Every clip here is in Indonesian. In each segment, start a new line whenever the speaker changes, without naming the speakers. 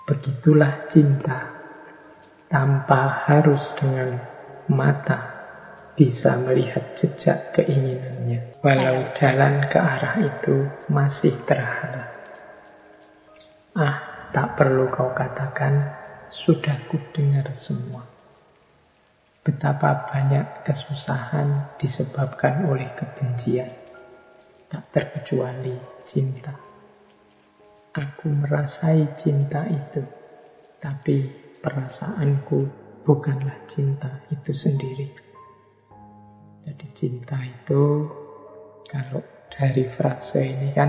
Begitulah cinta, tanpa harus dengan mata bisa melihat jejak keinginannya, walau jalan ke arah itu masih terhalang. Tak perlu kau katakan, sudah kudengar semua. Betapa banyak kesusahan disebabkan oleh kebencian, tak terkecuali cinta. Aku merasai cinta itu, tapi perasaanku bukanlah cinta itu sendiri. Jadi cinta itu, kalau dari frase ini kan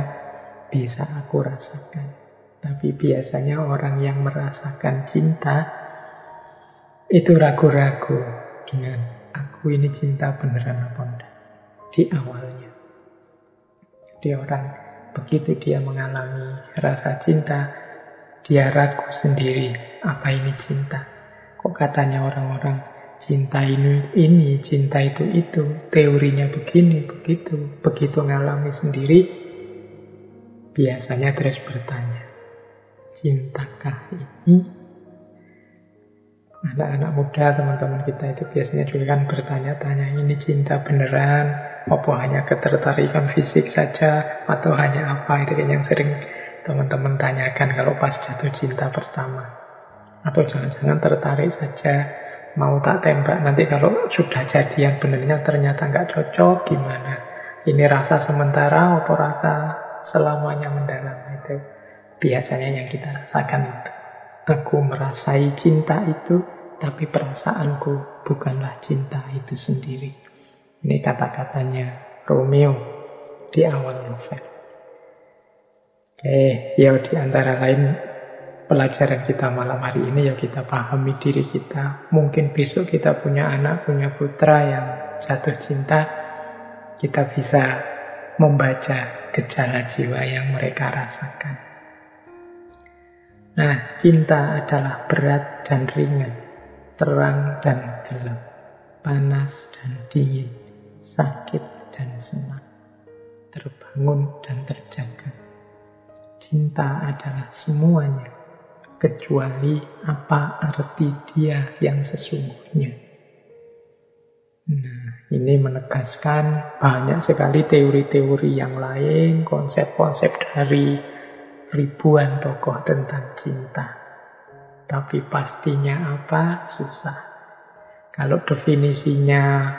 bisa aku rasakan. Tapi biasanya orang yang merasakan cinta itu ragu-ragu dengan aku ini cinta beneran apa enggak di awalnya. Jadi orang begitu dia mengalami rasa cinta, dia ragu sendiri, apa ini cinta? Kok katanya orang-orang cinta ini, cinta itu, teorinya begini, begitu. Begitu ngalami sendiri, biasanya terus bertanya, cintakah ini? Anak-anak muda, teman-teman kita itu biasanya juga kan bertanya-tanya, ini cinta beneran? Apa hanya ketertarikan fisik saja? Atau hanya apa? Itu kan yang sering teman-teman tanyakan kalau pas jatuh cinta pertama. Atau jangan-jangan tertarik saja, mau tak tembak, nanti kalau sudah jadian benernya ternyata nggak cocok, gimana? Ini rasa sementara atau rasa selamanya mendalam? Itu biasanya yang kita rasakan itu. Aku merasai cinta itu, tapi perasaanku bukanlah cinta itu sendiri. Ini kata-katanya Romeo di awal novel. Ya di antara lain pelajaran kita malam hari ini ya kita pahami diri kita. Mungkin besok kita punya anak, punya putra yang jatuh cinta, kita bisa membaca gejala jiwa yang mereka rasakan. Nah, cinta adalah berat dan ringan, terang dan gelap, panas dan dingin, sakit dan senang, terbangun dan terjaga. Cinta adalah semuanya, kecuali apa arti dia yang sesungguhnya. Nah, ini menegaskan banyak sekali teori-teori yang lain, konsep-konsep dari ribuan tokoh tentang cinta. Tapi pastinya apa? Susah. Kalau definisinya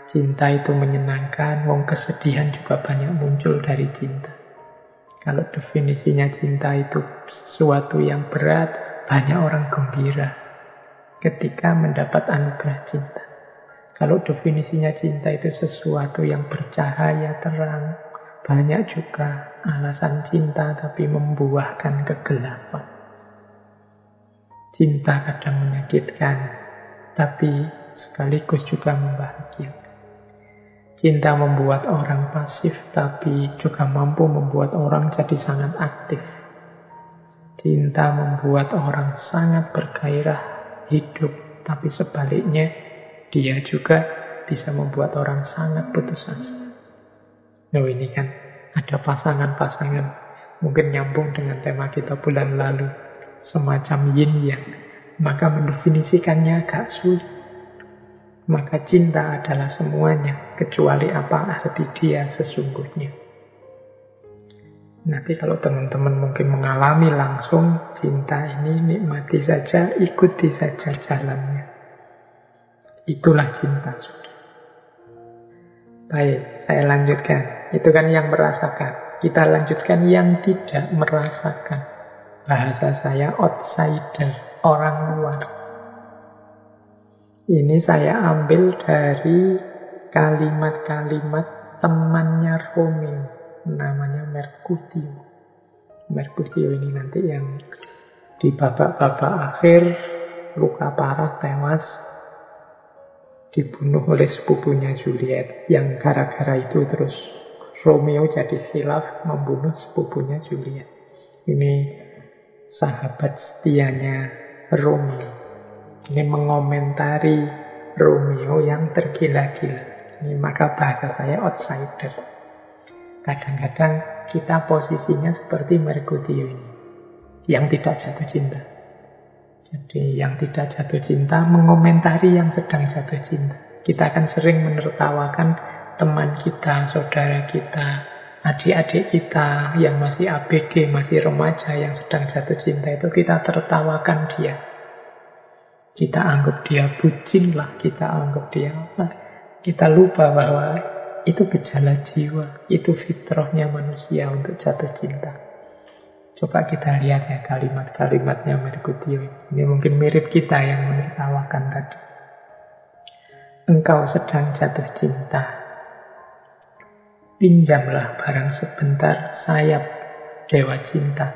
cinta itu menyenangkan, kesedihan juga banyak muncul dari cinta. Kalau definisinya cinta itu sesuatu yang berat, banyak orang gembira ketika mendapat anugerah cinta. Kalau definisinya cinta itu sesuatu yang bercahaya, terang, banyak juga alasan cinta tapi membuahkan kegelapan. Cinta kadang menyakitkan, tapi sekaligus juga membahagiakan. Cinta membuat orang pasif, tapi juga mampu membuat orang jadi sangat aktif. Cinta membuat orang sangat bergairah hidup, tapi sebaliknya dia juga bisa membuat orang sangat putus asa. Ini kan ada pasangan-pasangan, mungkin nyambung dengan tema kita bulan lalu, semacam yin yang, maka mendefinisikannya agak sulit. Maka cinta adalah semuanya, kecuali apa arti dia sesungguhnya. Nanti kalau teman-teman mungkin mengalami langsung cinta ini, nikmati saja, ikuti saja jalannya. Itulah cinta sudah. Baik, saya lanjutkan. Itu kan yang merasakan. Kita lanjutkan yang tidak merasakan. Bahasa saya outsider, orang luar. Ini saya ambil dari kalimat-kalimat temannya Romeo, namanya Mercutio. Mercutio ini nanti yang di babak-babak akhir luka parah, tewas, dibunuh oleh sepupunya Juliet, yang gara-gara itu terus Romeo jadi khilaf membunuh sepupunya Juliet. Ini sahabat setianya Romeo. Ini mengomentari Romeo yang tergila-gila. Ini maka bahasa saya outsider. Kadang-kadang kita posisinya seperti Mercutio ini. yang tidak jatuh cinta. Jadi yang tidak jatuh cinta mengomentari yang sedang jatuh cinta. Kita akan sering menertawakan teman kita, saudara kita, adik-adik kita yang masih ABG, masih remaja yang sedang jatuh cinta itu kita tertawakan dia. Kita anggap dia bucin lah, kita anggap dia apa. Kita lupa bahwa itu gejala jiwa, itu fitrahnya manusia untuk jatuh cinta. Coba kita lihat ya kalimat-kalimatnya Merkutio. Ini mungkin mirip kita yang menertawakan tadi. Engkau sedang jatuh cinta. Pinjamlah barang sebentar sayap dewa cinta,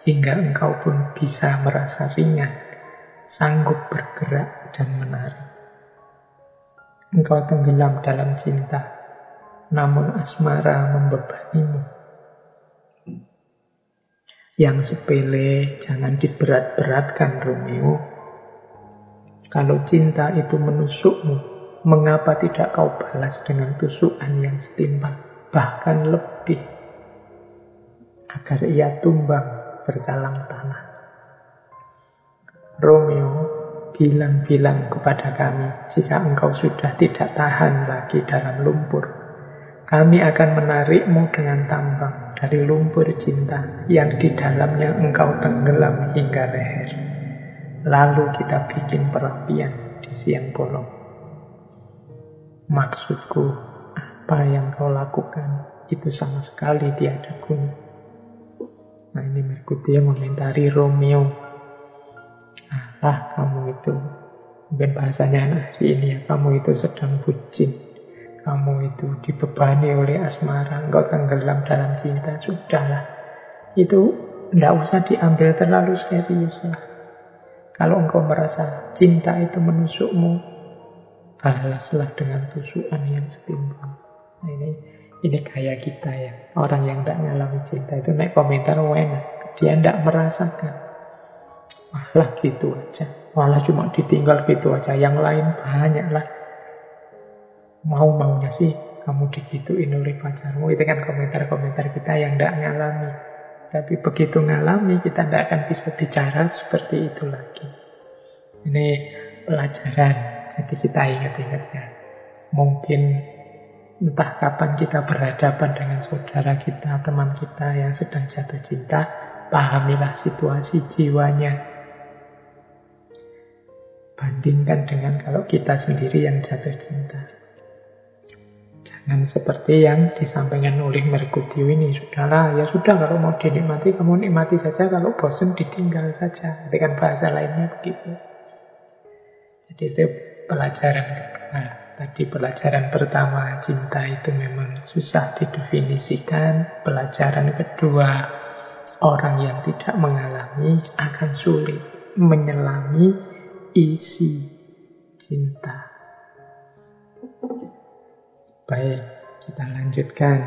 hingga engkau pun bisa merasa ringan, sanggup bergerak dan menari. Engkau tenggelam dalam cinta, namun asmara membebanimu. Yang sepele jangan diberat-beratkan, Romeo. Kalau cinta itu menusukmu, mengapa tidak kau balas dengan tusukan yang setimpal, bahkan lebih, agar ia tumbang berkalang tanah. Romeo, bilang-bilang kepada kami jika engkau sudah tidak tahan lagi dalam lumpur. Kami akan menarikmu dengan tambang dari lumpur cinta yang di dalamnya engkau tenggelam hingga leher. Lalu kita bikin perapian di siang bolong. Maksudku, apa yang kau lakukan itu sama sekali tiada guna. Nah, ini Merkutio mengomentari Romeo. Alah, kamu itu, mungkin bahasanya anak hari ini ya, kamu itu sedang bucin. Kamu itu dibebani oleh asmara, engkau tenggelam dalam cinta, sudahlah. Itu tidak usah diambil terlalu serius lah. Kalau engkau merasa cinta itu menusukmu, balaslah dengan tusukan yang setimpal. Nah, ini gaya kita ya. Orang yang tidak mengalami cinta itu naik komentar enak. Dia tidak merasakan. Malah gitu aja. Malah cuma ditinggal gitu aja. Yang lain banyaklah. Mau-maunya sih kamu digituin oleh pacarmu. Itu kan komentar-komentar kita yang tidak ngalami. Tapi begitu ngalami, kita tidak akan bisa bicara seperti itu lagi. Ini pelajaran. Jadi kita ingat-ingat ya. Mungkin entah kapan kita berhadapan dengan saudara kita, teman kita yang sedang jatuh cinta, pahamilah situasi jiwanya. Bandingkan dengan kalau kita sendiri yang jatuh cinta. Jangan seperti yang disampaikan oleh Merkutio ini. Sudahlah, ya sudah, kalau mau dinikmati, kamu nikmati saja. Kalau bosan, ditinggal saja. Dengan bahasa lainnya begitu. Jadi itu pelajaran kedua. Tadi pelajaran pertama, cinta itu memang susah didefinisikan. Pelajaran kedua, orang yang tidak mengalami akan sulit menyelami isi cinta. Baik, kita lanjutkan.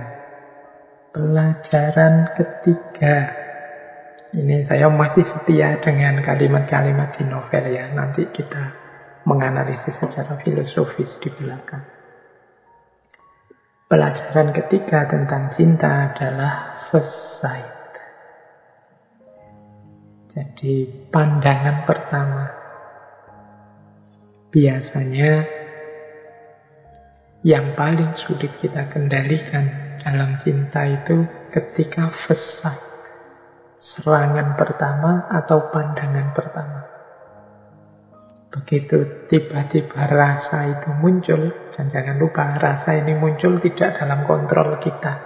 Pelajaran ketiga. Ini saya masih setia dengan kalimat-kalimat di novel ya. Nanti kita menganalisis secara filosofis di belakang. Pelajaran ketiga tentang cinta adalah first sight. Jadi pandangan pertama. Biasanya yang paling sulit kita kendalikan dalam cinta itu ketika first sight. Serangan pertama atau pandangan pertama. Begitu tiba-tiba rasa itu muncul, dan jangan lupa rasa ini muncul tidak dalam kontrol kita.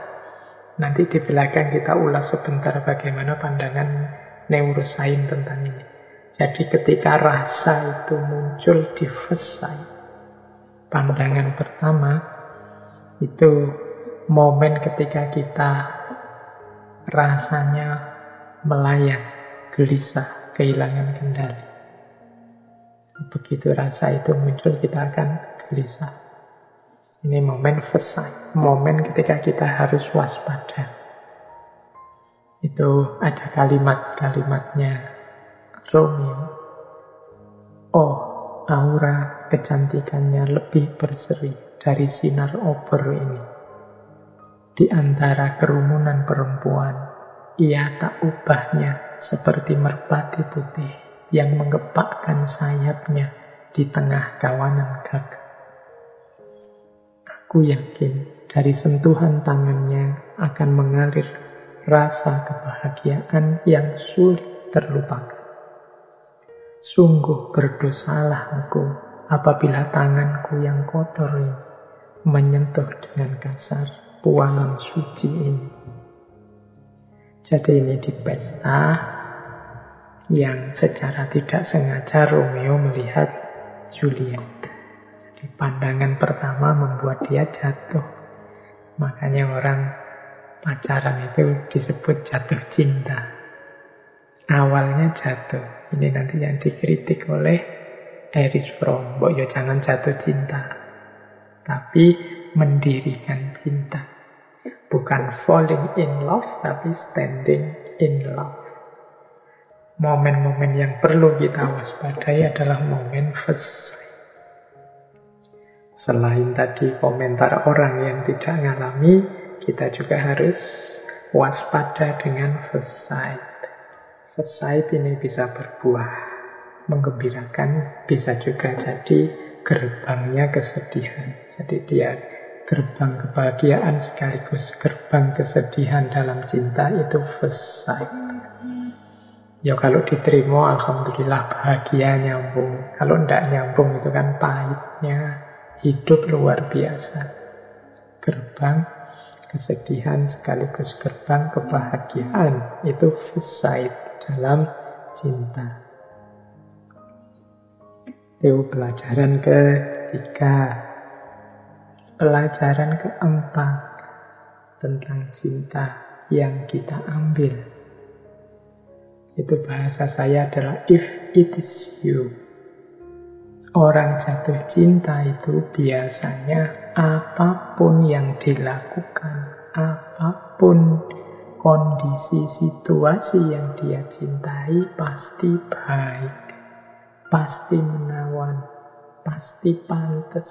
Nanti di belakang kita ulas sebentar bagaimana pandangan neuroscience tentang ini. Jadi ketika rasa itu muncul di first sight, pandangan pertama, itu momen ketika kita rasanya melayang, gelisah, kehilangan kendali. Begitu rasa itu muncul, kita akan gelisah. Ini momen first sight, momen ketika kita harus waspada. Itu ada kalimat-kalimatnya Romeo. Oh, aura kecantikannya lebih berseri dari sinar obor ini. Di antara kerumunan perempuan, ia tak ubahnya seperti merpati putih yang mengepakkan sayapnya di tengah kawanan gagak. Aku yakin dari sentuhan tangannya akan mengalir rasa kebahagiaan yang sulit terlupakan. Sungguh berdosalah aku apabila tanganku yang kotor ini menyentuh dengan kasar puangan suci ini. Jadi ini di pesta yang secara tidak sengaja Romeo melihat Juliet. Jadi pandangan pertama membuat dia jatuh. Makanya orang pacaran itu disebut jatuh cinta. Awalnya jatuh. Ini nanti yang dikritik oleh Erich Fromm. Mbok yo jangan jatuh cinta, tapi mendirikan cinta. Bukan falling in love, tapi standing in love. Momen-momen yang perlu kita waspadai adalah momen first sight. Selain tadi komentar orang yang tidak ngalami, kita juga harus waspada dengan first sight. First sight ini bisa berbuah menggembirakan, bisa juga jadi gerbangnya kesedihan. Jadi dia gerbang kebahagiaan sekaligus gerbang kesedihan dalam cinta, itu first sight. Ya kalau diterima alhamdulillah bahagia nyambung. Kalau tidak nyambung itu kan pahitnya hidup luar biasa. Gerbang kesedihan sekaligus gerbang kebahagiaan, itu first sight dalam cinta. Itu pelajaran ketiga. Pelajaran keempat tentang cinta yang kita ambil, itu bahasa saya adalah if it is you. Orang jatuh cinta itu biasanya apapun yang dilakukan, apapun kondisi situasi yang dia cintai pasti baik, pasti menawan, pasti pantas.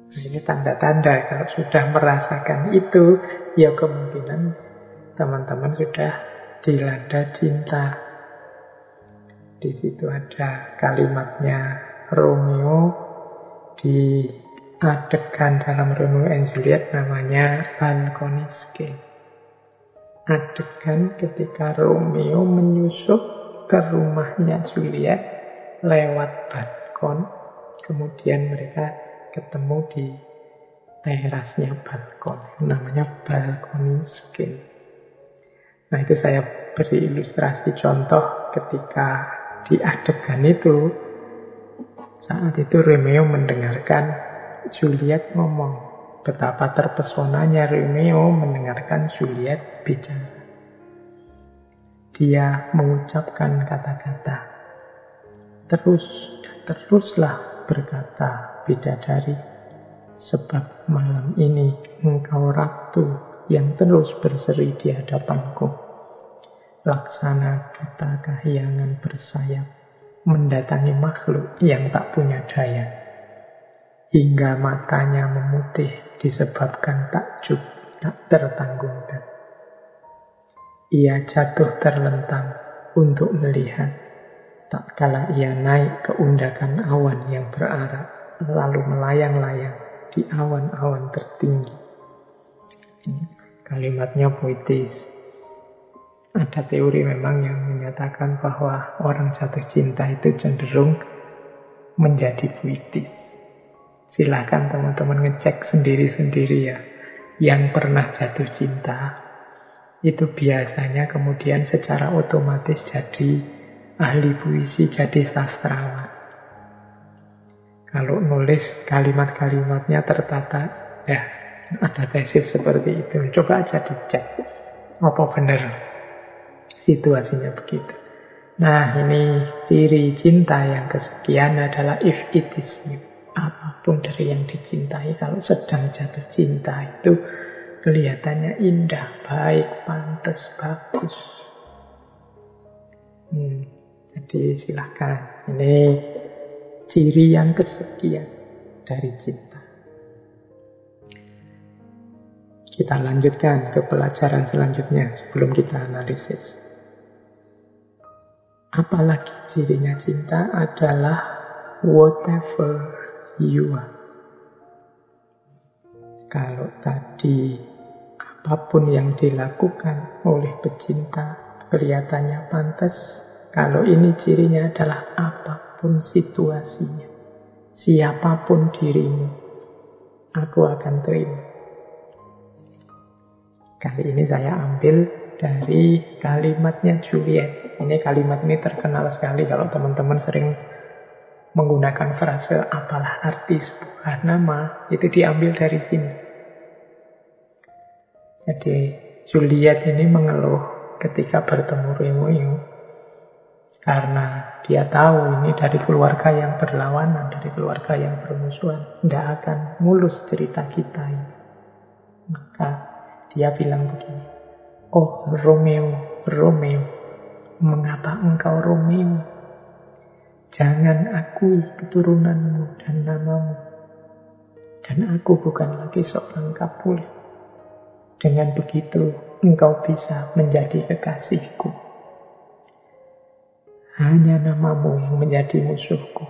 Nah, ini tanda-tanda kalau sudah merasakan itu, ya kemungkinan teman-teman sudah dilanda cinta. Di situ ada kalimatnya Romeo di adegan dalam Romeo and Juliet namanya balkoniske. Adegan ketika Romeo menyusup ke rumahnya Juliet lewat balkon, kemudian mereka ketemu di terasnya balkon, namanya balkoniske. Nah itu saya beri ilustrasi contoh ketika di adegan itu, saat itu Romeo mendengarkan Juliet ngomong. Betapa terpesonanya Romeo mendengarkan Juliet bicara. Dia mengucapkan kata-kata, teruslah berkata bidadari, sebab malam ini engkau ratu yang terus berseri di hadapanku. Laksana buta kahyangan bersayap mendatangi makhluk yang tak punya daya, hingga matanya memutih disebabkan takjub tak tertanggungan. Ia jatuh terlentang untuk melihat, tak kala ia naik ke undakan awan yang berarak, lalu melayang-layang di awan-awan tertinggi. Kalimatnya puitis. Ada teori memang yang menyatakan bahwa orang jatuh cinta itu cenderung menjadi puitis. Silahkan teman-teman ngecek sendiri-sendiri ya. Yang pernah jatuh cinta itu biasanya kemudian secara otomatis jadi ahli puisi, jadi sastrawan. Kalau nulis kalimat-kalimatnya tertata, ya ada tesis seperti itu. Coba aja dicek apa benar situasinya begitu. Nah ini ciri cinta yang kesekian adalah if it is you. Apapun dari yang dicintai, kalau sedang jatuh cinta itu kelihatannya indah, baik, pantas, bagus. Jadi silahkan. Ini ciri yang kesekian dari cinta. Kita lanjutkan ke pelajaran selanjutnya sebelum kita analisis. Apalagi cirinya cinta adalah whatever you are. Kalau tadi apapun yang dilakukan oleh pecinta kelihatannya pantas, kalau ini cirinya adalah apapun situasinya, siapapun dirimu, aku akan terima. Kali ini saya ambil dari kalimatnya Juliet. Ini kalimat ini terkenal sekali kalau teman-teman sering menggunakan frase apalah arti sebuah nama, itu diambil dari sini. Jadi Juliet ini mengeluh ketika bertemu Romeo karena dia tahu ini dari keluarga yang berlawanan, dari keluarga yang bermusuhan, tidak akan mulus cerita kita ini. Maka dia bilang begini, "Oh Romeo, Romeo, mengapa engkau Romeo? Jangan akui keturunanmu dan namamu. Dan aku bukan lagi seorang Capulet. Dengan begitu, engkau bisa menjadi kekasihku. Hanya namamu yang menjadi musuhku.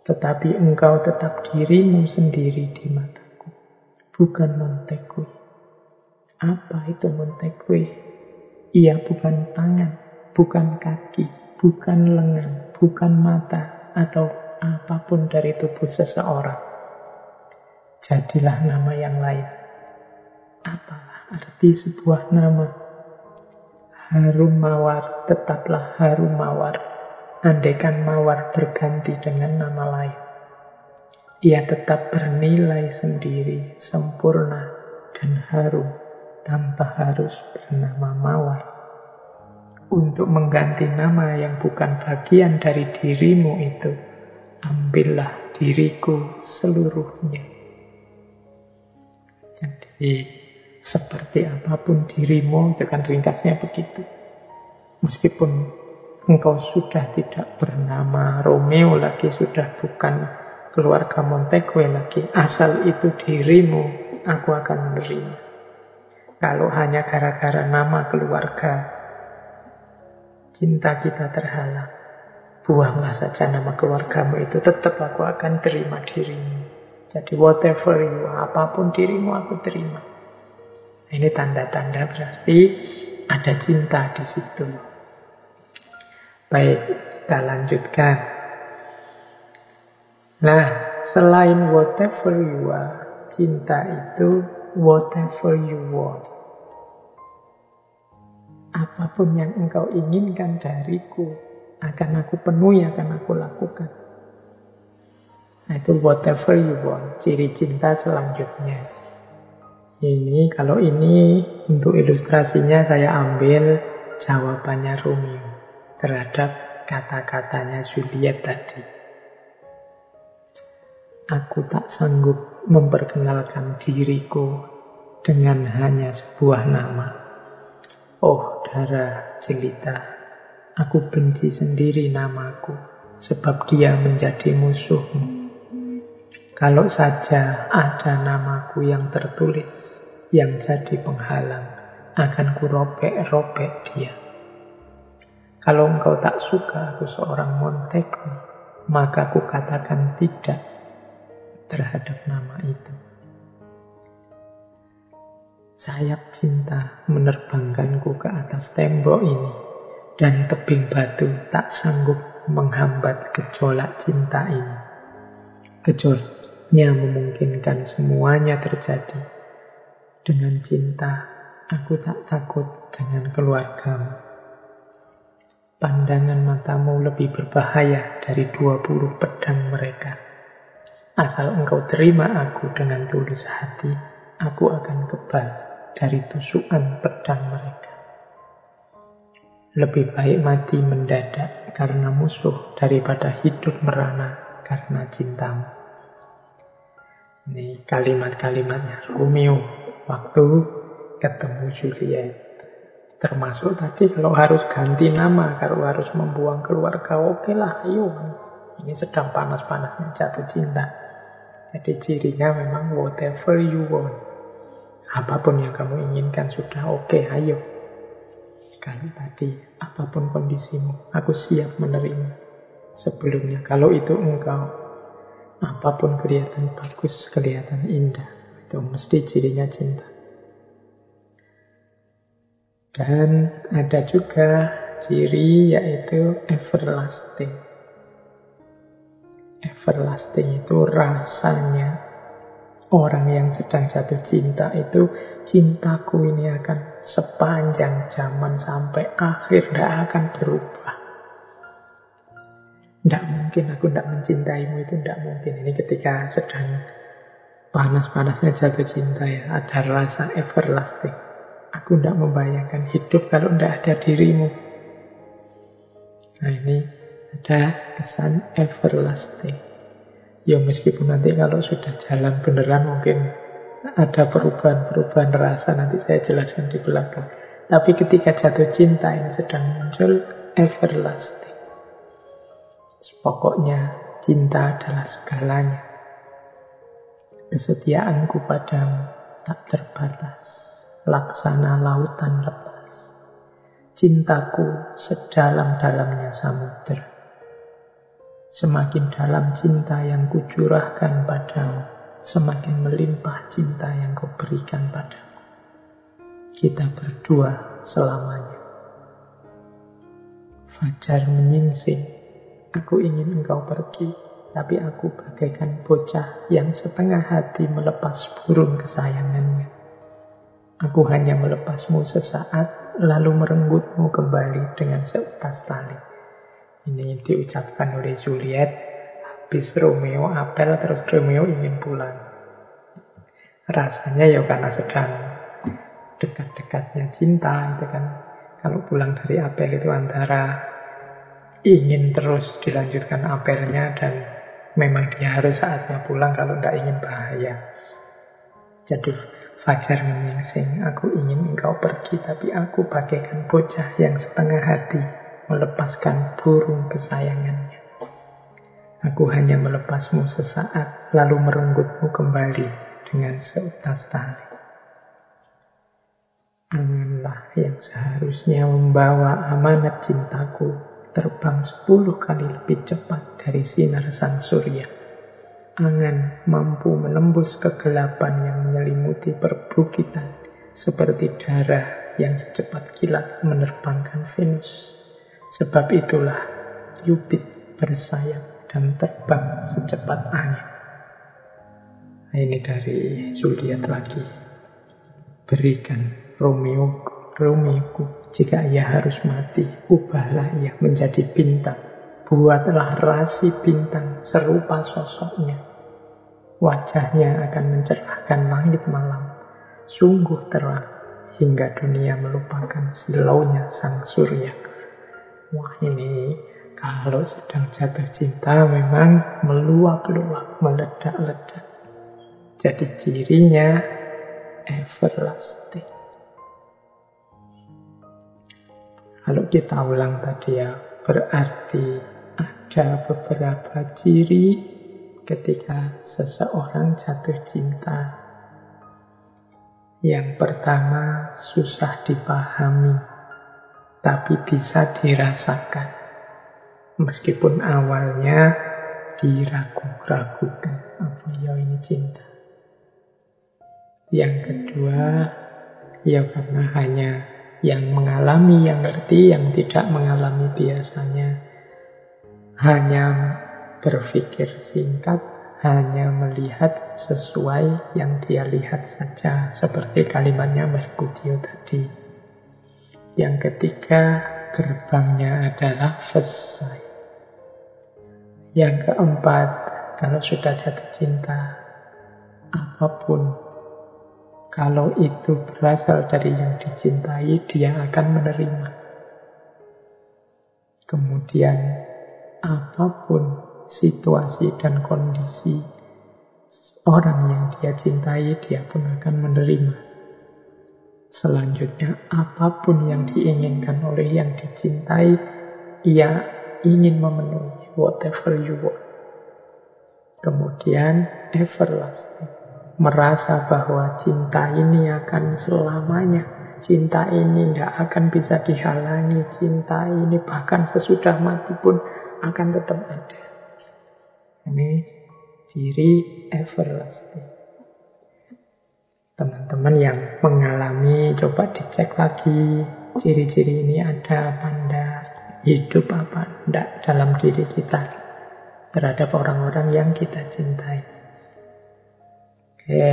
Tetapi engkau tetap dirimu sendiri di mataku. Bukan Montaigu. Apa itu Montaigu? Ia bukan tangan, bukan kaki, bukan lengan, bukan mata, atau apapun dari tubuh seseorang. Jadilah nama yang lain." Apalah arti sebuah nama? Harum mawar, tetaplah harum mawar. Andaikan mawar berganti dengan nama lain, ia tetap bernilai sendiri, sempurna dan harum, tanpa harus bernama mawar. Untuk mengganti nama yang bukan bagian dari dirimu itu, ambillah diriku seluruhnya. Jadi seperti apapun dirimu, itu kan ringkasnya begitu. Meskipun engkau sudah tidak bernama Romeo lagi, sudah bukan keluarga Montaigu lagi, asal itu dirimu, aku akan menerima. Kalau hanya gara-gara nama keluarga, cinta kita terhalang, buanglah saja nama keluargamu itu, tetap aku akan terima dirimu. Jadi whatever you are, apapun dirimu aku terima. Ini tanda-tanda berarti ada cinta di situ. Baik, kita lanjutkan. Nah, selain whatever you are, cinta itu whatever you want. Apapun yang engkau inginkan dariku, akan aku penuhi, akan aku lakukan. Nah, itu whatever you want, ciri cinta selanjutnya. Kalau ini untuk ilustrasinya saya ambil jawabannya Romeo terhadap kata-katanya Juliet tadi. Aku tak sanggup memperkenalkan diriku dengan hanya sebuah nama. Oh darah jelita, aku benci sendiri namaku, sebab dia menjadi musuhmu. Kalau saja ada namaku yang tertulis, yang jadi penghalang, akan kurobek-robek dia. Kalau engkau tak suka aku seorang Montaigu, maka ku katakan tidak terhadap nama itu. Sayap cinta menerbangkanku ke atas tembok ini, dan tebing batu tak sanggup menghambat gejolak cinta ini. Gejolaknya memungkinkan semuanya terjadi. Dengan cinta, aku tak takut dengan keluargamu. Pandangan matamu lebih berbahaya dari 20 pedang mereka. Asal engkau terima aku dengan tulus hati, aku akan kebal dari tusukan pedang mereka. Lebih baik mati mendadak karena musuh daripada hidup merana karena cintamu. Ini kalimat-kalimatnya Romeo waktu ketemu Juliet. Termasuk tadi kalau harus ganti nama, kalau harus membuang keluarga, oke lah, ayo. Ini sedang panas-panasnya jatuh cinta. Jadi cirinya memang whatever you want. Apapun yang kamu inginkan sudah oke, ayo. Kalau tadi, apapun kondisimu, aku siap menerima sebelumnya. Kalau itu engkau, apapun kelihatan bagus, kelihatan indah, itu mesti cirinya cinta. Dan ada juga ciri yaitu everlasting. Everlasting itu rasanya orang yang sedang jatuh cinta itu, cintaku ini akan sepanjang zaman sampai akhir, tidak akan berubah. Tidak mungkin aku tidak mencintaimu, itu tidak mungkin. Ini ketika sedang panas-panasnya jatuh cinta ya, ada rasa everlasting. Aku tidak membayangkan hidup kalau tidak ada dirimu. Nah ini ada kesan everlasting. Ya meskipun nanti kalau sudah jalan beneran mungkin ada perubahan-perubahan rasa, nanti saya jelaskan di belakang. Tapi ketika jatuh cinta ini sedang muncul everlasting. Pokoknya cinta adalah segalanya. Kesetiaanku padamu tak terbatas, laksana lautan lepas. Cintaku sedalam-dalamnya samudera. Semakin dalam cinta yang kucurahkan padamu, semakin melimpah cinta yang kau berikan padaku. Kita berdua selamanya. Fajar menyingsing, aku ingin engkau pergi, tapi aku bagaikan bocah yang setengah hati melepas burung kesayangannya. Aku hanya melepasmu sesaat, lalu merenggutmu kembali dengan seutas tali. Ini diucapkan oleh Juliet habis Romeo apel, terus Romeo ingin pulang. Rasanya ya karena sedang dekat-dekatnya cinta itu kan. Kalau pulang dari apel itu antara ingin terus dilanjutkan apelnya dan memang dia harus saatnya pulang, kalau tidak ingin bahaya. Jadi fajar menyingsing, aku ingin engkau pergi, tapi aku bagaikan bocah yang setengah hati melepaskan burung kesayangannya. Aku hanya melepasmu sesaat, lalu merenggutmu kembali dengan seutas tali. Anganlah yang seharusnya membawa amanat cintaku terbang 10 kali lebih cepat dari sinar sang surya. Angan mampu menembus kegelapan yang menyelimuti perbukitan, seperti darah yang secepat kilat menerbangkan Venus. Sebab itulah Cupid bersayap dan terbang secepat angin. Nah, ini dari Juliet lagi. Berikan Romeoku, jika ia harus mati, ubahlah ia menjadi bintang. Buatlah rasi bintang serupa sosoknya. Wajahnya akan mencerahkan langit malam, sungguh terang, hingga dunia melupakan silaunya sang surya. Wah, ini kalau sedang jatuh cinta memang meluap-luap, meledak-ledak. Jadi cirinya everlasting. Kalau kita ulang tadi ya, berarti ada beberapa ciri ketika seseorang jatuh cinta. Yang pertama, susah dipahami, tapi bisa dirasakan. Meskipun awalnya diragu-ragukan, apa ya ini cinta. Yang kedua, ya karena hanya yang mengalami, yang ngerti, yang tidak mengalami biasanya hanya berpikir singkat, hanya melihat sesuai yang dia lihat saja, seperti kalimatnya Merkutio tadi. Yang ketiga, gerbangnya adalah selesai. Yang keempat, kalau sudah jatuh cinta, apapun, kalau itu berasal dari yang dicintai, dia akan menerima. Kemudian, apapun situasi dan kondisi orang yang dia cintai, dia pun akan menerima. Selanjutnya, apapun yang diinginkan oleh yang dicintai, ia ingin memenuhi. Whatever you want. Kemudian, everlasting. Merasa bahwa cinta ini akan selamanya. cinta ini tidak akan bisa dihalangi. Cinta ini bahkan sesudah mati pun akan tetap ada. Ini ciri everlasting. Teman-teman yang mengalami, coba dicek lagi ciri-ciri ini ada apa enggak, hidup apa enggak dalam diri kita terhadap orang-orang yang kita cintai. Oke,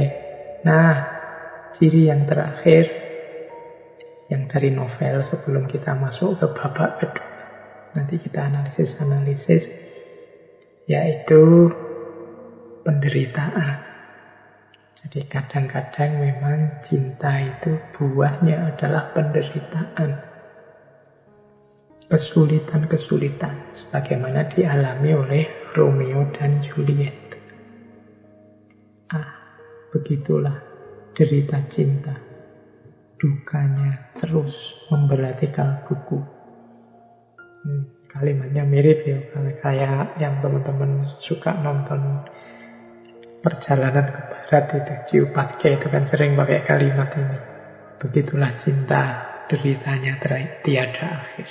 nah ciri yang terakhir yang dari novel sebelum kita masuk ke babak kedua, nanti kita analisis, yaitu penderitaan. Jadi kadang-kadang memang cinta itu buahnya adalah penderitaan. Kesulitan-kesulitan sebagaimana dialami oleh Romeo dan Juliet. Begitulah derita cinta. Dukanya terus membelati kalbuku. Kalimatnya mirip ya, kayak yang teman-teman suka nonton Perjalanan ke Barat itu, Ciupatka itu kan sering pakai kalimat ini. Begitulah cinta, deritanya tiada akhir.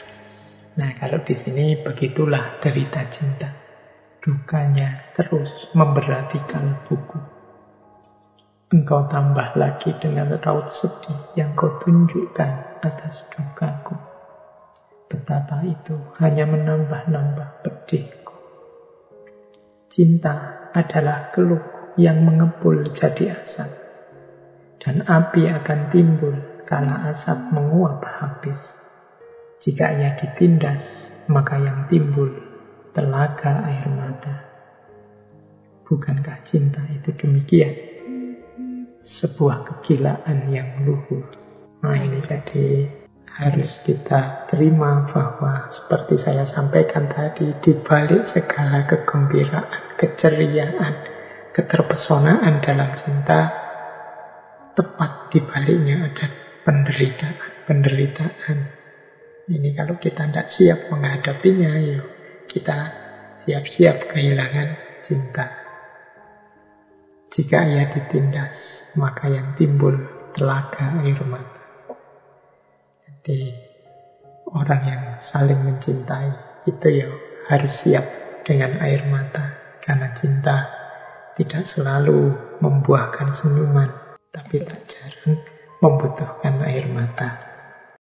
Nah, kalau di sini begitulah derita cinta. Dukanya terus memberati kalbuku. Engkau tambah lagi dengan raut sedih yang kau tunjukkan atas dukaku. Betapa itu hanya menambah-nambah pedihku. Cinta adalah keluh yang mengepul jadi asap. Dan api akan timbul kala asap menguap habis. Jika ia ditindas, maka yang timbul telaga air mata. Bukankah cinta itu demikian? Sebuah kegilaan yang luhur. Nah, ini jadi harus kita terima bahwa seperti saya sampaikan tadi, di balik segala kegembiraan, keceriaan, keterpesonaan dalam cinta, tepat di baliknya ada penderitaan. Ini kalau kita tidak siap menghadapinya, yuk kita siap-siap kehilangan cinta. Jika ia ditindas, maka yang timbul telaga air mata. Jadi orang yang saling mencintai itu ya harus siap dengan air mata, karena cinta tidak selalu membuahkan senyuman, tapi tak jarang membutuhkan air mata.